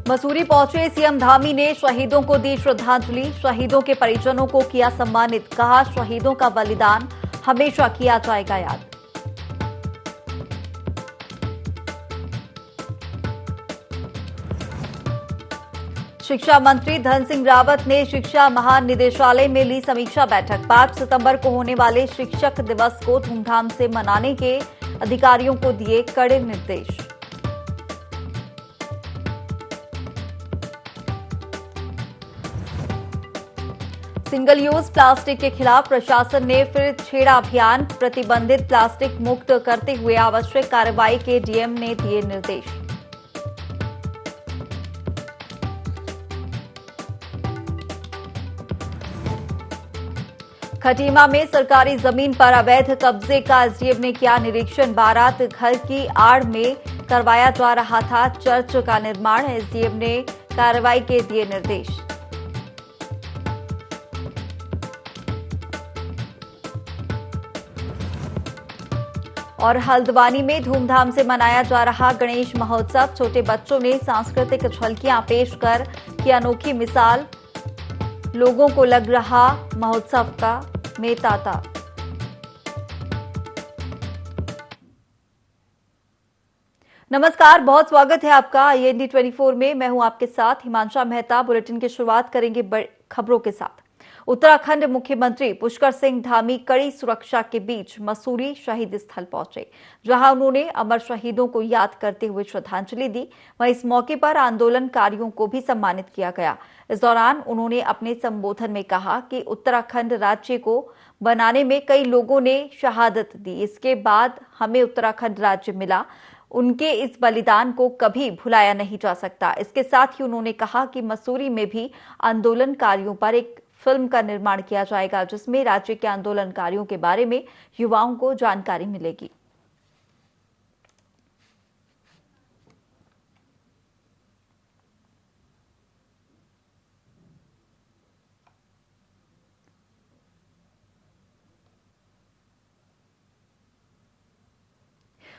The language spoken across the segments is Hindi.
मसूरी पहुंचे सीएम धामी ने शहीदों को दी श्रद्धांजलि। शहीदों के परिजनों को किया सम्मानित। कहा, शहीदों का बलिदान हमेशा किया जाएगा याद। शिक्षा मंत्री धन सिंह रावत ने शिक्षा महानिदेशालय में ली समीक्षा बैठक। 5 सितंबर को होने वाले शिक्षक दिवस को धूमधाम से मनाने के अधिकारियों को दिए कड़े निर्देश। सिंगल यूज प्लास्टिक के खिलाफ प्रशासन ने फिर छेड़ा अभियान। प्रतिबंधित प्लास्टिक मुक्त करते हुए आवश्यक कार्रवाई के डीएम ने दिए निर्देश। खटीमा में सरकारी जमीन पर अवैध कब्जे का एसडीएम ने किया निरीक्षण। बारात घर की आड़ में करवाया जा रहा था चर्च का निर्माण। एसडीएम ने कार्रवाई के दिए निर्देश। और हल्द्वानी में धूमधाम से मनाया जा रहा गणेश महोत्सव। छोटे बच्चों ने सांस्कृतिक झलकियां पेश कर की अनोखी मिसाल। लोगों को लग रहा महोत्सव का में ताता। नमस्कार, बहुत स्वागत है आपका IND 24 में। मैं हूं आपके साथ हिमांशा मेहता। बुलेटिन की शुरुआत करेंगे बड़ी खबरों के साथ। उत्तराखंड मुख्यमंत्री पुष्कर सिंह धामी कड़ी सुरक्षा के बीच मसूरी शहीद स्थल पहुंचे, जहां उन्होंने अमर शहीदों को याद करते हुए श्रद्धांजलि दी। वहीं इस मौके पर आंदोलनकारियों को भी सम्मानित किया गया। इस दौरान उन्होंने अपने संबोधन में कहा कि उत्तराखंड राज्य को बनाने में कई लोगों ने शहादत दी। इसके बाद हमें उत्तराखंड राज्य मिला। उनके इस बलिदान को कभी भुलाया नहीं जा सकता। इसके साथ ही उन्होंने कहा कि मसूरी में भी आंदोलनकारियों पर एक फिल्म का निर्माण किया जाएगा, जिसमें राज्य के आंदोलनकारियों के बारे में युवाओं को जानकारी मिलेगी।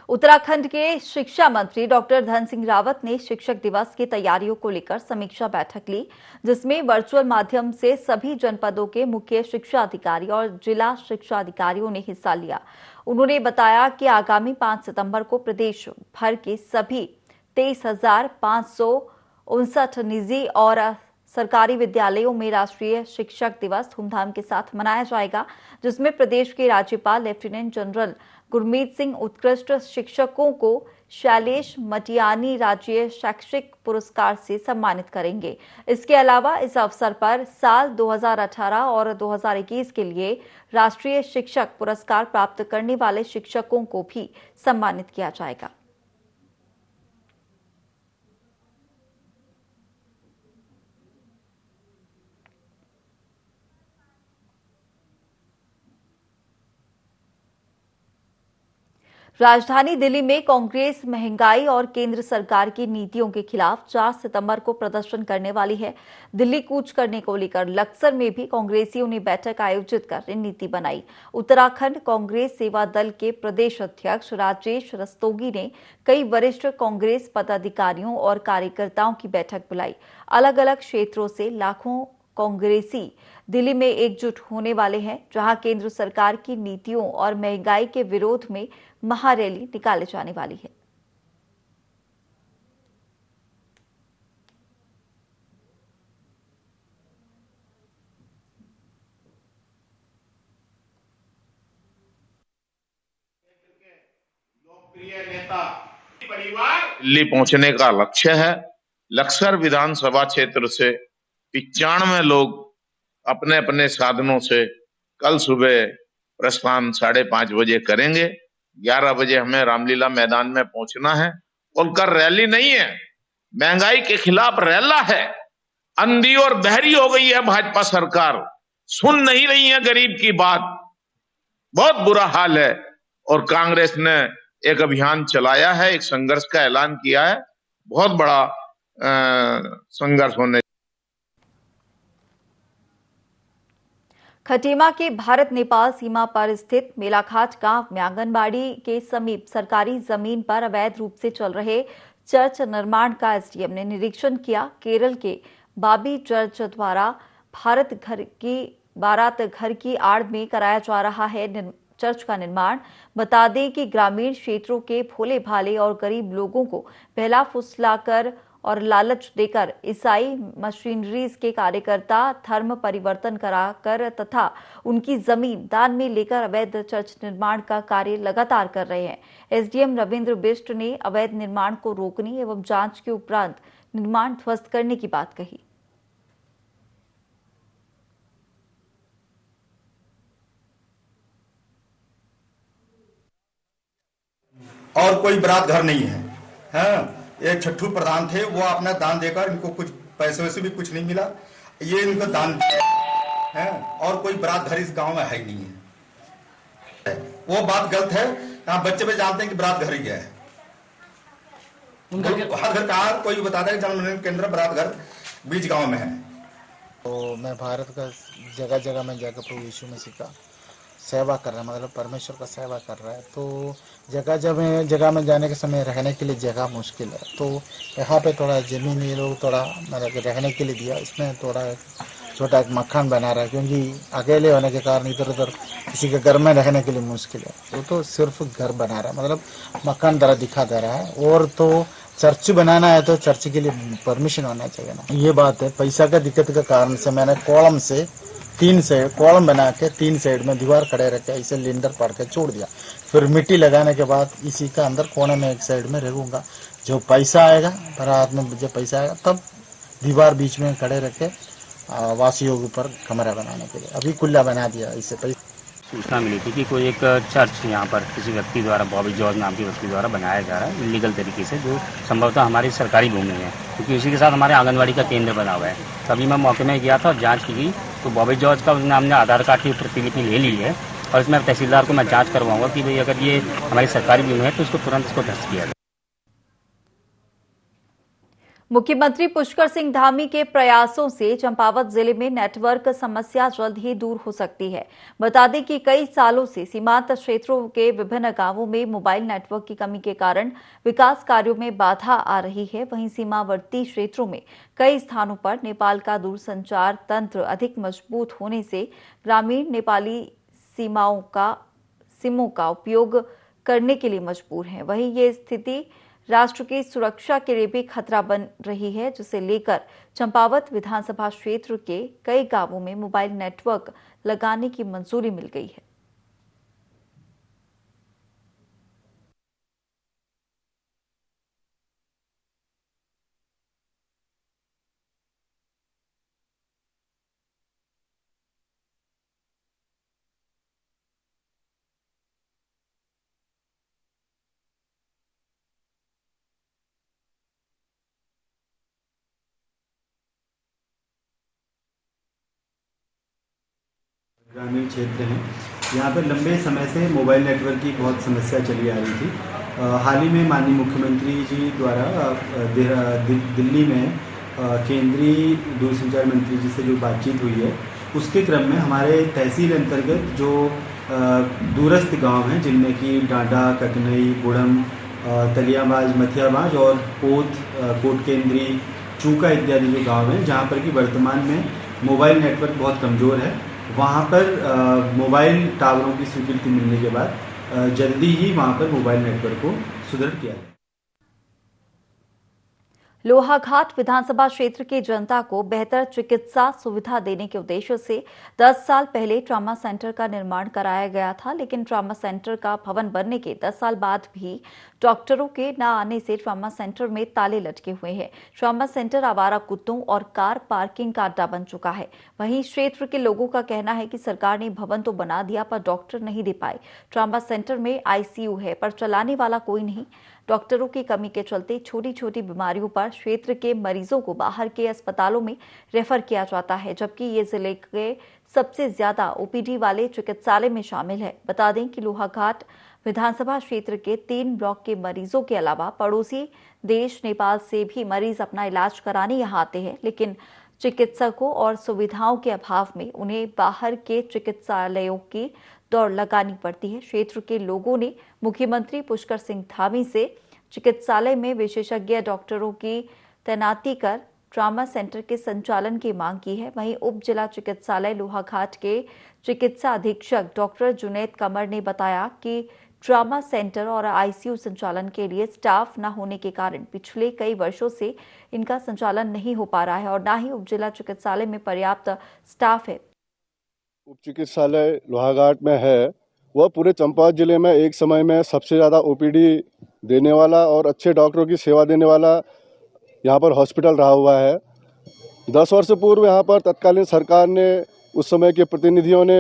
उत्तराखंड के शिक्षा मंत्री डॉक्टर धन सिंह रावत ने शिक्षक दिवस की तैयारियों को लेकर समीक्षा बैठक ली, जिसमें वर्चुअल माध्यम से सभी जनपदों के मुख्य शिक्षा अधिकारी और जिला शिक्षा अधिकारियों ने हिस्सा लिया। उन्होंने बताया कि आगामी 5 सितंबर को प्रदेश भर के सभी 23,559 निजी और सरकारी विद्यालयों में राष्ट्रीय शिक्षक दिवस धूमधाम के साथ मनाया जाएगा, जिसमें प्रदेश के राज्यपाल लेफ्टिनेंट जनरल गुरमीत सिंह उत्कृष्ट शिक्षकों को शैलेश मटियानी राज्य शैक्षिक पुरस्कार से सम्मानित करेंगे। इसके अलावा इस अवसर पर साल 2018 और 2021 के लिए राष्ट्रीय शिक्षक पुरस्कार प्राप्त करने वाले शिक्षकों को भी सम्मानित किया जाएगा। राजधानी दिल्ली में कांग्रेस महंगाई और केंद्र सरकार की नीतियों के खिलाफ 4 सितंबर को प्रदर्शन करने वाली है। दिल्ली कूच करने को लेकर लक्सर में भी कांग्रेसियों ने बैठक आयोजित कर रणनीति बनाई। उत्तराखंड कांग्रेस सेवा दल के प्रदेश अध्यक्ष राजेश रस्तोगी ने कई वरिष्ठ कांग्रेस पदाधिकारियों और कार्यकर्ताओं की बैठक बुलाई। अलग अलग क्षेत्रों से लाखों कांग्रेसी दिल्ली में एकजुट होने वाले हैं, जहां केंद्र सरकार की नीतियों और महंगाई के विरोध में महारैली निकाले जाने वाली है। लोकप्रिय नेता परिवार दिल्ली पहुंचने का लक्ष्य है। लक्सर विधानसभा क्षेत्र से 95 लोग अपने अपने साधनों से कल सुबह प्रस्थान 5:30 बजे करेंगे। 11 बजे हमें रामलीला मैदान में पहुंचना है। बोलकर रैली नहीं है, महंगाई के खिलाफ रैला है। अंधी और बहरी हो गई है भाजपा सरकार, सुन नहीं रही है गरीब की बात। बहुत बुरा हाल है। और कांग्रेस ने एक अभियान चलाया है, एक संघर्ष का ऐलान किया है। बहुत बड़ा संघर्ष होने। खटीमा के भारत नेपाल सीमा पर स्थित मेलाघाट गांव में आंगनबाड़ी के समीप सरकारी जमीन पर अवैध रूप से चल रहे चर्च निर्माण का एसडीएम ने निरीक्षण किया। केरल के बाबी चर्च द्वारा भारत बारात घर की आड़ में कराया जा रहा है चर्च का निर्माण। बता दें कि ग्रामीण क्षेत्रों के भोले भाले और गरीब लोगों को बहला फुसलाकर और लालच देकर ईसाई मशीनरीज के कार्यकर्ता धर्म परिवर्तन कराकर तथा उनकी जमीन दान में लेकर अवैध चर्च निर्माण का कार्य लगातार कर रहे हैं। एसडीएम रविंद्र बिष्ट ने अवैध निर्माण को रोकने एवं जांच के उपरांत निर्माण ध्वस्त करने की बात कही। और कोई बारात घर नहीं है। हाँ, एक छठू प्रधान थे, वो अपना दान देकर इनको कुछ पैसे वैसे भी कुछ नहीं मिला, ये इनको दान है। और कोई बारात घर इस गांव में है ही नहीं है। वो बात गलत है। यहाँ बच्चे भी जानते हैं कि बारात घर ही है। बारात घर कहा कोई बताता है जन्म केंद्र बारात घर बीच गांव में है। तो मैं भारत का जगह जगह में जाकर प्रभु यीशु मसीह का सेवा कर रहा है, मतलब परमेश्वर का सेवा कर रहा है। तो जगह में जाने के समय रहने के लिए जगह मुश्किल है, तो यहाँ पे थोड़ा ज़मीन ये लोग थोड़ा मतलब रहने के लिए दिया। इसमें थोड़ा छोटा एक मकान बना रहा है, क्योंकि अकेले होने के कारण इधर उधर किसी के घर में रहने के लिए मुश्किल है। तो सिर्फ घर बना रहा है, मतलब मकान तरह दिखा दे रहा है। और तो चर्च बनाना है तो चर्च के लिए परमिशन होना चाहिए ना, ये बात है। पैसा का दिक्कत के कारण से मैंने कॉलम से 3 साइड कॉलम बना के 3 साइड में दीवार खड़े रखे, इसे लिंडर पाड़ के छोड़ दिया। फिर मिट्टी लगाने के बाद इसी का अंदर कोने में एक साइड में रहूंगा। जो पैसा आएगा बारात में, जब पैसा आएगा तब दीवार बीच में खड़े रखे वासियों के ऊपर कमरा बनाने के लिए। अभी कुल्ला बना दिया इससे पैसा। सूचना मिली थी कि कोई एक चर्च यहाँ पर किसी व्यक्ति द्वारा, बॉबी जॉर्ज नाम के व्यक्ति द्वारा बनाया जा रहा है इलीगल तरीके से, जो संभवतः हमारी सरकारी भूमि है, क्योंकि उसी के साथ हमारे आंगनवाड़ी का केंद्र बना हुआ है। तभी मैं मौके में गया था और जांच की गई, तो बॉबी जॉर्ज का हमने आधार कार्ड की प्रतिलिपि ले ली है और इसमें तहसीलदार को मैं जाँच करवाऊंगा कि भाई अगर ये हमारी सरकारी भूमि है तो उसको तुरंत इसको ध्वस्त किया जाए। मुख्यमंत्री पुष्कर सिंह धामी के प्रयासों से चंपावत जिले में नेटवर्क समस्या जल्द ही दूर हो सकती है। बता दें कि कई सालों से सीमांत क्षेत्रों के विभिन्न गांवों में मोबाइल नेटवर्क की कमी के कारण विकास कार्यों में बाधा आ रही है। वहीं सीमावर्ती क्षेत्रों में कई स्थानों पर नेपाल का दूरसंचार तंत्र अधिक मजबूत होने से ग्रामीण नेपाली सिमों का उपयोग करने के लिए मजबूर हैं। वहीं ये स्थिति राष्ट्र की सुरक्षा के लिए भी खतरा बन रही है, जिसे लेकर चंपावत विधानसभा क्षेत्र के कई गांवों में मोबाइल नेटवर्क लगाने की मंजूरी मिल गई है। ग्रामीण क्षेत्र हैं, यहाँ पर लंबे समय से मोबाइल नेटवर्क की बहुत समस्या चली आ रही थी। हाल ही में माननीय मुख्यमंत्री जी द्वारा दिल्ली में केंद्रीय दूरसंचार मंत्री जी से जो बातचीत हुई है, उसके क्रम में हमारे तहसील अंतर्गत जो दूरस्थ गांव हैं, जिनमें कि डांडा, कटनई, गुड़म, तलियाबाज, मथियाबाज और कोट केंद्री, चूका इत्यादि जो गांव हैं, जहाँ पर कि वर्तमान में मोबाइल नेटवर्क बहुत कमज़ोर है, वहाँ पर मोबाइल टावरों की स्वीकृति मिलने के बाद जल्दी ही वहाँ पर मोबाइल नेटवर्क को सुदृढ़ किया जाए। लोहाघाट विधानसभा क्षेत्र की जनता को बेहतर चिकित्सा सुविधा देने के उद्देश्य से 10 साल पहले ट्रॉमा सेंटर का निर्माण कराया गया था, लेकिन ट्रॉमा सेंटर का भवन बनने के 10 साल बाद भी डॉक्टरों के न आने से ट्रॉमा सेंटर में ताले लटके हुए हैं। ट्रॉमा सेंटर आवारा कुत्तों और कार पार्किंग का अड्डा बन चुका है। वहीं क्षेत्र के लोगों का कहना है कि सरकार ने भवन तो बना दिया पर डॉक्टर नहीं दे पाए। ट्रॉमा सेंटर में आईसीयू है पर चलाने वाला कोई नहीं। डॉक्टरों की कमी के चलते छोटी छोटी बीमारियों पर क्षेत्र के मरीजों को बाहर के अस्पतालों में रेफर किया जाता है, जबकि ये जिले के सबसे ज्यादा ओपीडी वाले चिकित्सालय में शामिल है। बता दें कि लोहाघाट विधानसभा क्षेत्र के 3 ब्लॉक के मरीजों के अलावा पड़ोसी देश नेपाल से भी मरीज अपना इलाज कराने यहाँ आते हैं, लेकिन चिकित्सकों और सुविधाओं के अभाव में उन्हें बाहर के चिकित्सालयों की दौड़ लगानी पड़ती है। क्षेत्र के लोगों ने मुख्यमंत्री पुष्कर सिंह धामी से चिकित्सालय में विशेषज्ञ डॉक्टरों की तैनाती कर ट्रामा सेंटर के संचालन की मांग की है। वहीं उप जिला चिकित्सालय लोहाघाट के चिकित्सा अधीक्षक डॉक्टर जुनैद कमर ने बताया कि ट्रामा सेंटर और आईसीयू संचालन के लिए स्टाफ न होने के कारण पिछले कई वर्षों से इनका संचालन नहीं हो पा रहा है और न ही उप जिला चिकित्सालय में पर्याप्त स्टाफ है। उप चिकित्सालय लोहाघाट में है, वह पूरे चंपावत जिले में एक समय में सबसे ज़्यादा ओपीडी देने वाला और अच्छे डॉक्टरों की सेवा देने वाला यहाँ पर हॉस्पिटल रहा हुआ है। 10 वर्ष पूर्व यहाँ पर तत्कालीन सरकार ने, उस समय के प्रतिनिधियों ने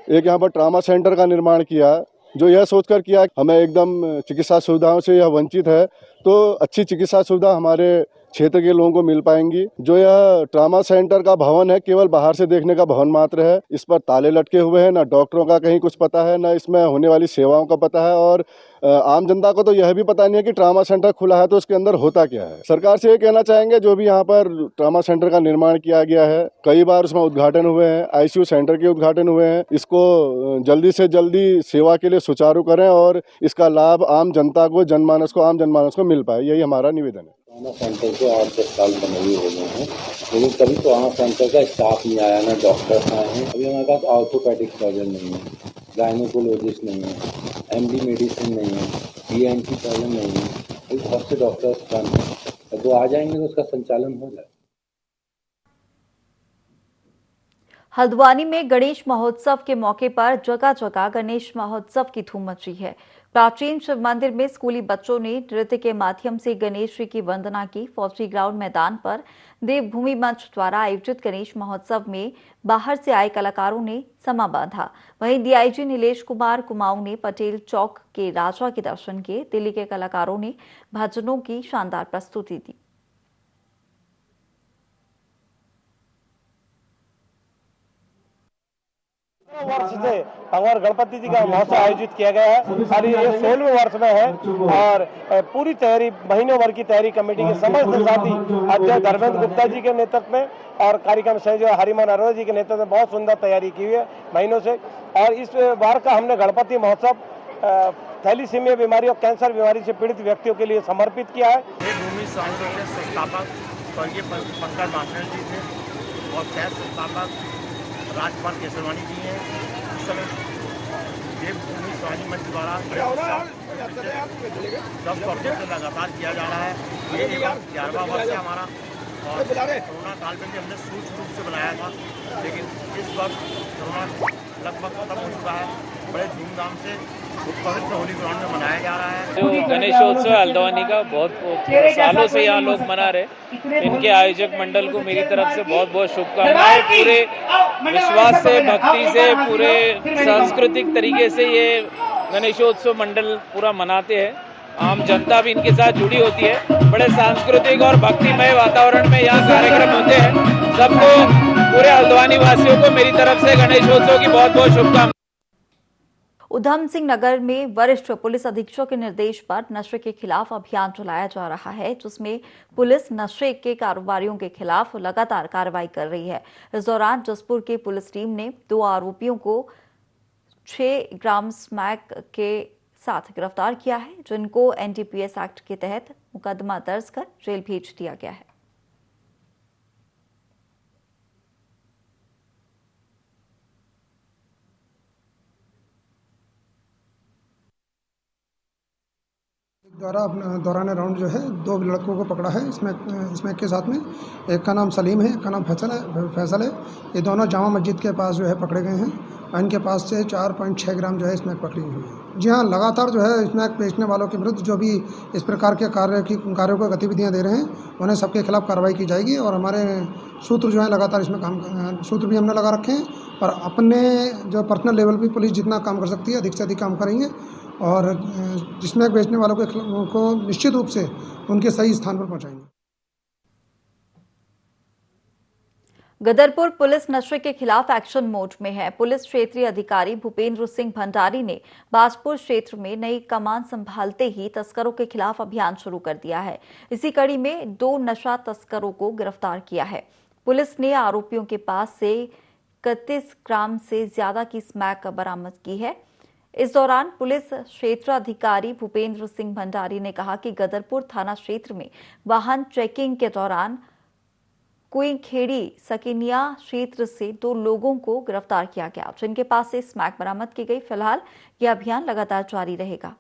एक यहाँ पर ट्रामा सेंटर का निर्माण किया, जो यह सोचकर किया हमें एकदम चिकित्सा सुविधाओं से यह वंचित है, तो अच्छी चिकित्सा सुविधा हमारे क्षेत्र के लोगों को मिल पाएंगी। जो यह ट्रामा सेंटर का भवन है, केवल बाहर से देखने का भवन मात्र है। इस पर ताले लटके हुए हैं, न डॉक्टरों का कहीं कुछ पता है, न इसमें होने वाली सेवाओं का पता है और आम जनता को तो यह भी पता नहीं है कि ट्रामा सेंटर खुला है तो उसके अंदर होता क्या है। सरकार से ये कहना चाहेंगे, जो भी यहाँ पर ट्रामा सेंटर का निर्माण किया गया है, कई बार उसमें उद्घाटन हुए हैं, आईसीयू सेंटर के उद्घाटन हुए हैं, इसको जल्दी से जल्दी सेवा के लिए सुचारू करें और इसका लाभ आम जनता को, आम जनमानस को मिल पाए, यही हमारा निवेदन है। ट्रामा सेंटर के 8-10 साल बने हुए हो गए हैं, लेकिन कभी ट्रामा सेंटर का स्टाफ नहीं आया, ना डॉक्टर्स आए हैं। अभी हमारे पास ऑर्थोपेडिक सर्जन नहीं है, गायनोकोलॉजिस्ट नहीं है, एमडी मेडिसिन नहीं है, ईएनटी सर्जन नहीं है, अभी बहुत से डॉक्टर्स कम हैं। वो आ जाएंगे तो उसका संचालन हो जाए। हल्द्वानी में गणेश महोत्सव के मौके पर जगह जगह गणेश महोत्सव की धूम मची है। प्राचीन शिव मंदिर में स्कूली बच्चों ने नृत्य के माध्यम से गणेश जी की वंदना की। फौजी ग्राउंड मैदान पर देवभूमि मंच द्वारा आयोजित गणेश महोत्सव में बाहर से आए कलाकारों ने समा बांधा। वहीं डीआईजी नीलेश कुमार कुमाऊं ने पटेल चौक के राजा के दर्शन किए। दिल्ली के कलाकारों ने भजनों की शानदार प्रस्तुति दी। वर्ष से भगवान गणपति जी का महोत्सव आयोजित किया गया है और ये 16वें वर्ष में है और पूरी तैयारी, महीनों भर की तैयारी कमेटी के समस्त साथी अध्यक्ष धर्मेंद्र गुप्ता जी के नेतृत्व में और कार्यक्रम संयोजक हरिमोहन अरोड़ा जी के नेतृत्व में बहुत सुंदर तैयारी की हुई है महीनों से। और इस बार का हमने गणपति महोत्सव थैलीसीमिया बीमारी और कैंसर बीमारी से पीड़ित व्यक्तियों के लिए समर्पित किया है। देवभूमि संस्थान के संस्थापक स्वर्गीय पंकज माथुर जी थे और सह संस्थापक राजपाल केसरवानी जी हैं। इस समय देवभूमि स्वामी मंच द्वारा 10 वर्षों से लगातार किया जा रहा है। ये 11वां वर्ष है हमारा और कोरोना काल में भी हमने सूक्ष्म रूप से बनाया था, लेकिन इस वक्त कोरोना लगभग खत्म हो चुका है। बड़े धूमधाम से पवित्र होली ग्राउंड में मनाया जा रहा है। जो गणेशोत्सव हल्द्वानी का बहुत सालों से यहाँ लोग मना रहे, इनके आयोजक मंडल को मेरी तरफ से बहुत बहुत शुभकामनाएं। पूरे विश्वास से, भक्ति से, पूरे सांस्कृतिक तरीके से ये गणेशोत्सव मंडल पूरा मनाते हैं। आम जनता भी इनके साथ जुड़ी होती है। बड़े सांस्कृतिक और भक्तिमय वातावरण में यहाँ कार्यक्रम होते हैं। सबको, पूरे हल्द्वानी वासियों को मेरी तरफ से गणेशोत्सव की बहुत बहुत शुभकामनाएं। उधम सिंह नगर में वरिष्ठ पुलिस अधीक्षक के निर्देश पर नशे के खिलाफ अभियान चलाया जा रहा है, जिसमें पुलिस नशे के कारोबारियों के खिलाफ लगातार कार्रवाई कर रही है। इस दौरान जसपुर की पुलिस टीम ने 2 आरोपियों को 6 ग्राम स्मैक के साथ गिरफ्तार किया है, जिनको एनडीपीएस एक्ट के तहत मुकदमा दर्ज कर जेल भेज दिया गया है। दौरान राउंड जो है 2 लड़कों को पकड़ा है इसमें के साथ में। एक का नाम सलीम है, एक का नाम फैसल है। ये दोनों जामा मस्जिद के पास जो है पकड़े गए हैं और इनके पास से 4.6 ग्राम जो है स्मैक पकड़ी हुई है। जी हाँ, लगातार जो है स्मैक बेचने वालों के विरुद्ध जो भी इस प्रकार के कार्यों को गतिविधियाँ दे रहे हैं, उन्हें सबके खिलाफ कार्रवाई की जाएगी। और हमारे सूत्र जो है लगातार इसमें सूत्र भी हमने लगा रखे हैं और अपने जो पर्सनल लेवल पर पुलिस जितना काम कर सकती है अधिक से अधिक काम करेंगे और जिसमें बेचने वालों को निश्चित रूप से उनके सही स्थान पर पहुंचाएंगे। गदरपुर पुलिस नशे के खिलाफ एक्शन मोड में है। पुलिस क्षेत्रीय अधिकारी भूपेंद्र सिंह भंडारी ने बाजपुर क्षेत्र में नई कमान संभालते ही तस्करों के खिलाफ अभियान शुरू कर दिया है। इसी कड़ी में 2 नशा तस्करों को गिरफ्तार किया है। पुलिस ने आरोपियों के पास से 31 ग्राम से ज्यादा की स्मैक बरामद की है। इस दौरान पुलिस क्षेत्राधिकारी भूपेंद्र सिंह भंडारी ने कहा कि गदरपुर थाना क्षेत्र में वाहन चेकिंग के दौरान कुईखेड़ी सकिनिया क्षेत्र से 2 लोगों को गिरफ्तार किया गया, जिनके पास से स्मैक बरामद की गई। फिलहाल यह अभियान लगातार जारी रहेगा।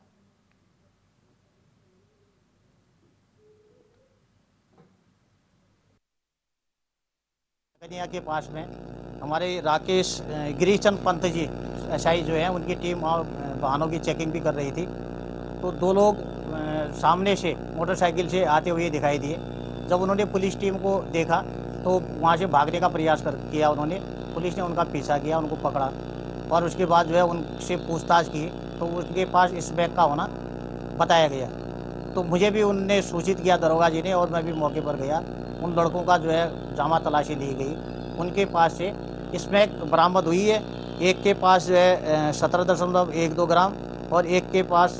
सकिनिया के पास में हमारे राकेश गिरीशचंद पंत जी एसआई जो है, उनकी टीम वाहनों की चेकिंग भी कर रही थी। तो 2 लोग सामने से मोटरसाइकिल से आते हुए दिखाई दिए। जब उन्होंने पुलिस टीम को देखा तो वहाँ से भागने का प्रयास किया उन्होंने। पुलिस ने उनका पीछा किया, उनको पकड़ा और उसके बाद जो है उनसे पूछताछ की तो उनके पास इस बैग का होना बताया गया। तो मुझे भी उनने सूचित किया दरोगा जी ने, और मैं भी मौके पर गया। उन लड़कों का जो है जामा तलाशी ली गई। उनके पास से स्मैक बरामद हुई है। एक के पास जो है 17.12 ग्राम और एक के पास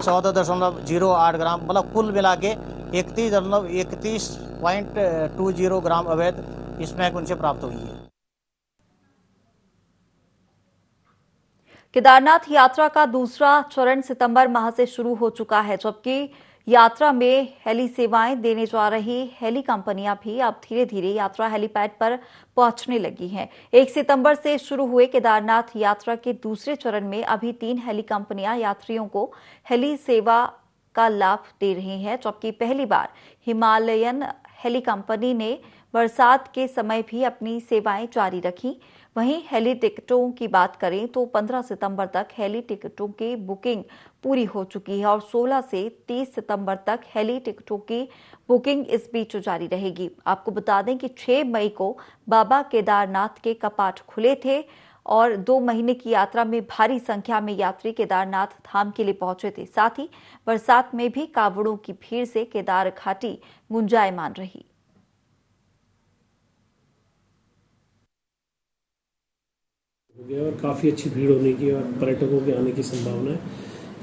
14.08 ग्राम, मतलब कुल मिला के 31.20 ग्राम अवैध स्मैक उनसे प्राप्त हुई है। केदारनाथ यात्रा का दूसरा चरण सितंबर माह से शुरू हो चुका है, जबकि यात्रा में हेली सेवाएं देने जा रही हेली कंपनियां भी अब धीरे धीरे यात्रा हेलीपैड पर पहुंचने लगी हैं। 1 सितंबर से शुरू हुए केदारनाथ यात्रा के दूसरे चरण में अभी 3 हेली कंपनियां यात्रियों को हेली सेवा का लाभ दे रही हैं, जबकि पहली बार हिमालयन हेली कंपनी ने बरसात के समय भी अपनी सेवाएं जारी रखी। वहीं हेली टिकटों की बात करें तो 15 सितंबर तक हेली टिकटों की बुकिंग पूरी हो चुकी है और 16 से 30 सितंबर तक हेली टिकटों की बुकिंग इस बीच जारी रहेगी। आपको बता दें कि 6 मई को बाबा केदारनाथ के कपाट खुले थे और 2 महीने की यात्रा में भारी संख्या में यात्री केदारनाथ धाम के लिए पहुंचे थे। साथ ही बरसात में भी कावड़ों की भीड़ से केदार घाटी गुंजायमान रही। हो गया और काफ़ी अच्छी भीड़ होने की और पर्यटकों के आने की संभावना है।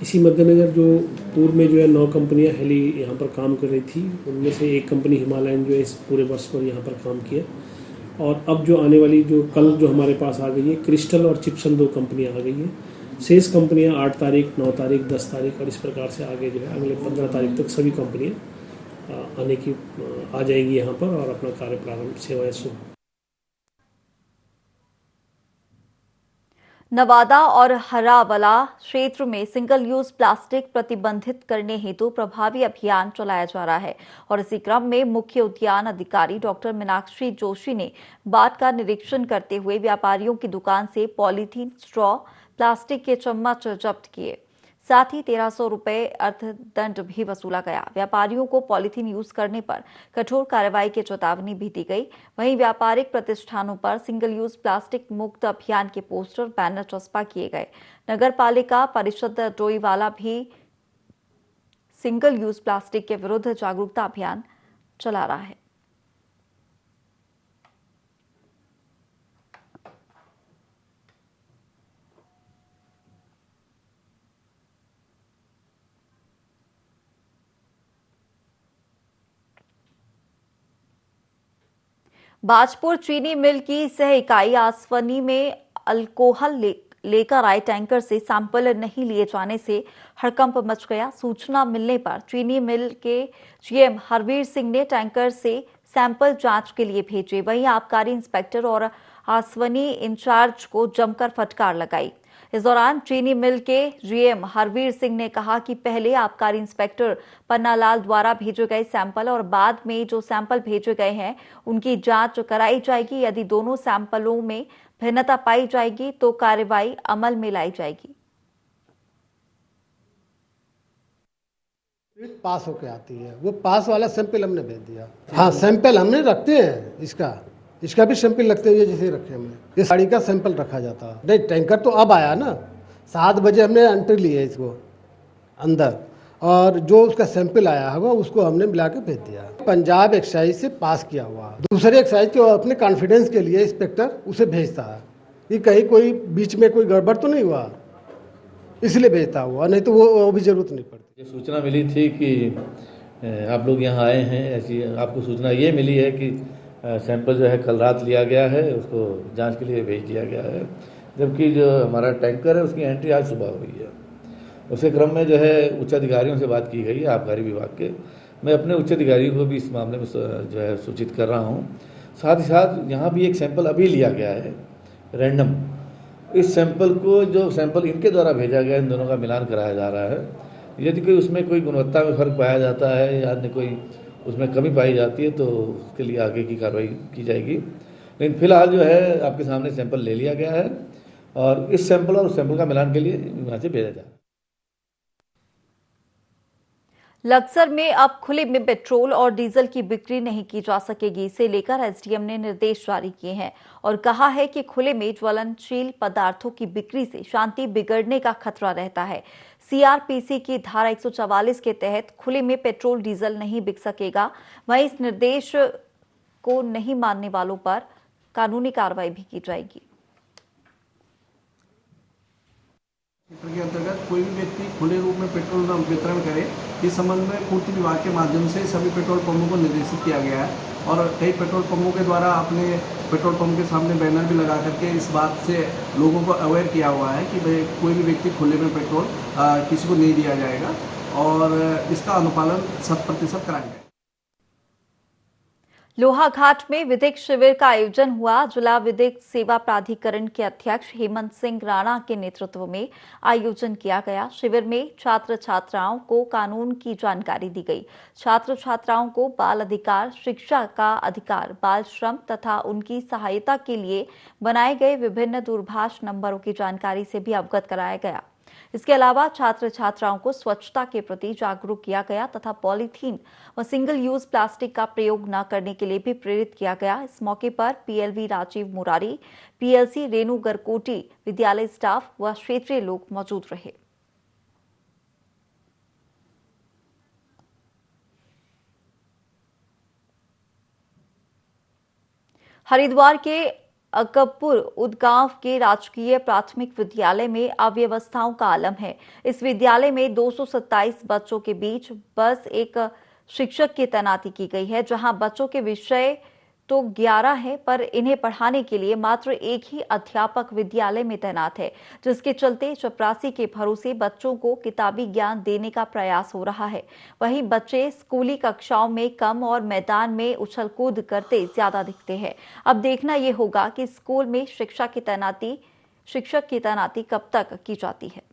इसी मद्देनजर जो पूर्व में जो है 9 कंपनियां हेली यहाँ पर काम कर रही थी, उनमें से एक कंपनी हिमालयन जो है इस पूरे वर्ष पर यहाँ पर काम किया। और अब जो आने वाली जो कल जो हमारे पास आ गई है, क्रिस्टल और चिप्सन 2 कंपनियां आ गई हैं। शेष कंपनियां 8 तारीख, 9 तारीख, 10 तारीख और इस प्रकार से आगे जो है अगले 15 तारीख तक सभी कंपनियां आने की आ जाएंगी यहाँ पर और अपना कार्य प्रारंभ सेवाएं शुरू। नवादा और हरावला क्षेत्र में सिंगल यूज प्लास्टिक प्रतिबंधित करने हेतु प्रभावी अभियान चलाया जा रहा है और इसी क्रम में मुख्य उद्यान अधिकारी डॉक्टर मीनाक्षी जोशी ने बात का निरीक्षण करते हुए व्यापारियों की दुकान से पॉलीथीन, स्ट्रॉ, प्लास्टिक के चम्मच जब्त किए। साथ ही 1300 रुपए अर्थदंड भी वसूला गया। व्यापारियों को पॉलीथीन यूज करने पर कठोर कार्रवाई की चेतावनी भी दी गई। वहीं व्यापारिक प्रतिष्ठानों पर सिंगल यूज प्लास्टिक मुक्त अभियान के पोस्टर, बैनर चस्पा किए गए। नगर पालिका परिषद डोईवाला भी सिंगल यूज प्लास्टिक के विरुद्ध जागरूकता अभियान चला रहा है। बाजपुर चीनी मिल की सह इकाई आसवनी में अल्कोहल लेकर आए टैंकर से सैंपल नहीं लिए जाने से हड़कंप मच गया। सूचना मिलने पर चीनी मिल के जीएम हरवीर सिंह ने टैंकर से सैंपल जांच के लिए भेजे। वहीं आबकारी इंस्पेक्टर और आसवनी इंचार्ज को जमकर फटकार लगाई। इस दौरान चीनी मिल के जीएम हरवीर सिंह ने कहा कि पहले आबकारी इंस्पेक्टर पन्नालाल द्वारा भेजे गए सैंपल और बाद में जो सैंपल भेजे गए हैं उनकी जांच कराई जाएगी। यदि दोनों सैंपलों में भिन्नता पाई जाएगी तो कार्रवाई अमल में लाई जाएगी। पास होके आती है, वो पास वाला सैंपल हमने भेज दिया। हाँ, सैंपल हमने रखते हैं, इसका भी सैंपल रखते हुए जैसे रखे हमने। इस गाड़ी का सैंपल रखा जाता है। नहीं, टैंकर तो अब आया ना, 7 बजे हमने एंट्री ली है इसको अंदर, और जो उसका सैंपल आया होगा उसको हमने मिला के भेज दिया। पंजाब एक्साइज से पास किया हुआ, दूसरे एक्साइज के अपने कॉन्फिडेंस के लिए इंस्पेक्टर उसे भेजता है कि कहीं कोई बीच में कोई गड़बड़ तो नहीं हुआ, इसलिए भेजता हुआ, नहीं तो वो भी जरूरत नहीं पड़ती। सूचना मिली थी कि आप लोग यहाँ आए हैं, ऐसी आपको सूचना ये मिली है कि सैंपल जो है कल रात लिया गया है, उसको जांच के लिए भेज दिया गया है। जबकि जो हमारा टैंकर है उसकी एंट्री आज सुबह हुई है। उसके क्रम में जो है उच्च अधिकारियों से बात की गई है, आबकारी विभाग के। मैं अपने उच्च अधिकारियों को भी इस मामले में जो है सूचित कर रहा हूँ। साथ ही साथ यहाँ भी एक सैंपल अभी लिया गया है रैंडम। इस सैंपल को, जो सैंपल इनके द्वारा भेजा गया, इन दोनों का मिलान कराया जा रहा है। यदि कोई उसमें कोई गुणवत्ता में फर्क पाया जाता है या अन्य कोई उसमें कमी पाई जाती है तो उसके लिए आगे की कार्रवाई की जाएगी। लेकिन फिलहाल जो है आपके सामने सैंपल ले लिया गया है और इस सैंपल और उस सैंपल का मिलान के लिए यहाँ से भेजा जा रहा है। लक्सर में अब खुले में पेट्रोल और डीजल की बिक्री नहीं की जा सकेगी। इसे लेकर एसडीएम ने निर्देश जारी किए हैं और कहा है कि खुले में ज्वलनशील पदार्थों की बिक्री से शांति बिगड़ने का खतरा रहता है। सीआरपीसी की धारा 144 के तहत खुले में पेट्रोल डीजल नहीं बिक सकेगा। वहीं इस निर्देश को नहीं मानने वालों पर कानूनी कार्रवाई भी की जाएगी। के अंतर्गत कोई भी व्यक्ति खुले रूप में पेट्रोल न वितरण करे, इस संबंध में पूर्ति विभाग के माध्यम से सभी पेट्रोल पंपों को निर्देशित किया गया है और कई पेट्रोल पंपों के द्वारा अपने पेट्रोल पंप के सामने बैनर भी लगा करके इस बात से लोगों को अवेयर किया हुआ है कि भाई कोई भी व्यक्ति खुले में पेट्रोल किसी को नहीं दिया जाएगा और इसका अनुपालन 100% कराएंगे। लोहाघाट में विधिक शिविर का आयोजन हुआ। जिला विधिक सेवा प्राधिकरण के अध्यक्ष हेमंत सिंह राणा के नेतृत्व में आयोजन किया गया। शिविर में छात्र छात्राओं को कानून की जानकारी दी गई। छात्र छात्राओं को बाल अधिकार, शिक्षा का अधिकार, बाल श्रम तथा उनकी सहायता के लिए बनाए गए विभिन्न दूरभाष नंबरों की जानकारी से भी अवगत कराया गया। इसके अलावा छात्र छात्राओं को स्वच्छता के प्रति जागरूक किया गया तथा पॉलीथीन व सिंगल यूज प्लास्टिक का प्रयोग न करने के लिए भी प्रेरित किया गया। इस मौके पर पीएलवी राजीव मुरारी, पीएलसी रेणु गरकोटी, विद्यालय स्टाफ व क्षेत्रीय लोग मौजूद रहे। हरिद्वार के अकबपुर उदगांव के राजकीय प्राथमिक विद्यालय में अव्यवस्थाओं का आलम है। इस विद्यालय में 227 बच्चों के बीच बस एक शिक्षक की तैनाती की गई है, जहां बच्चों के विषय तो 11 है पर इन्हें पढ़ाने के लिए मात्र एक ही अध्यापक विद्यालय में तैनात है, जिसके चलते चपरासी के भरोसे बच्चों को किताबी ज्ञान देने का प्रयास हो रहा है। वहीं बच्चे स्कूली कक्षाओं में कम और मैदान में उछल कूद करते ज्यादा दिखते हैं। अब देखना यह होगा कि स्कूल में शिक्षक की तैनाती कब तक की जाती है।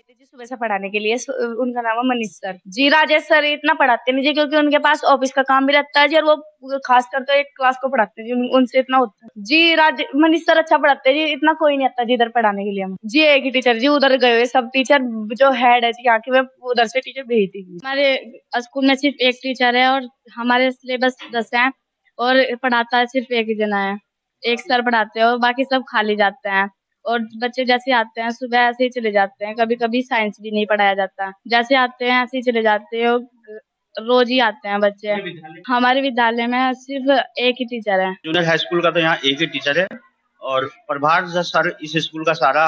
जी सुबह से पढ़ाने के लिए, उनका नाम है मनीष सर जी। राजेश सर इतना पढ़ाते नहीं जी, क्योंकि उनके पास ऑफिस का काम भी रहता है जी और वो खासकर तो एक क्लास को पढ़ाते हैं जी, उनसे इतना होता है जी। मनीष सर अच्छा पढ़ाते हैं जी, इतना कोई नहीं आता जी इधर पढ़ाने के लिए। हम जी एक ही टीचर जी उधर गए हुए, सब टीचर जो हेड है जी आके उधर से टीचर भेजती है। हमारे स्कूल में सिर्फ एक टीचर है और हमारे सिलेबस 10 है और पढ़ाता है सिर्फ एक ही जना है, एक सर पढ़ाते हैं और बाकी सब खाली जाते हैं और बच्चे जैसे आते हैं सुबह ऐसे ही चले जाते हैं। कभी कभी साइंस भी नहीं पढ़ाया जाता, जैसे आते हैं ऐसे ही चले जाते हैं। रोज ही आते हैं बच्चे। हमारे विद्यालय में सिर्फ एक ही टीचर है। जूनियर हाई स्कूल का तो यहाँ एक ही टीचर है और प्रभार सर इस स्कूल का सारा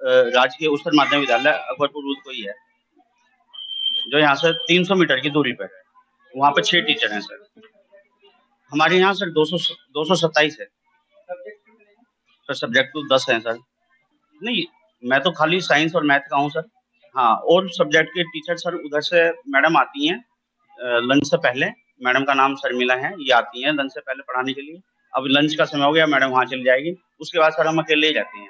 राजकीय उच्चतर माध्यमिक विद्यालय अकबरपुर को ही है, जो यहाँ से 300 मीटर की दूरी पर है। वहाँ पे 6 टीचर हैं सर। हमारे यहाँ सर 227 है सर। सब्जेक्ट तो 10 हैं सर। नहीं, मैं तो खाली साइंस और मैथ का हूँ सर। हाँ, और सब्जेक्ट के टीचर सर उधर से मैडम आती हैं लंच से पहले। मैडम का नाम शर्मिला है, ये आती हैं लंच से पहले पढ़ाने के लिए। अब लंच का समय हो गया, मैडम वहाँ चली जाएगी, उसके बाद सर हम अकेले ही रहते हैं।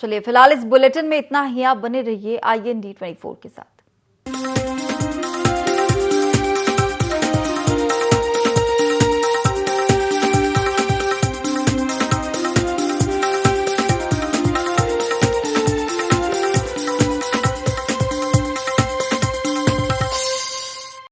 चलिए फिलहाल इस बुलेटिन में इतना ही। आप बने रहिए IND 24 के साथ।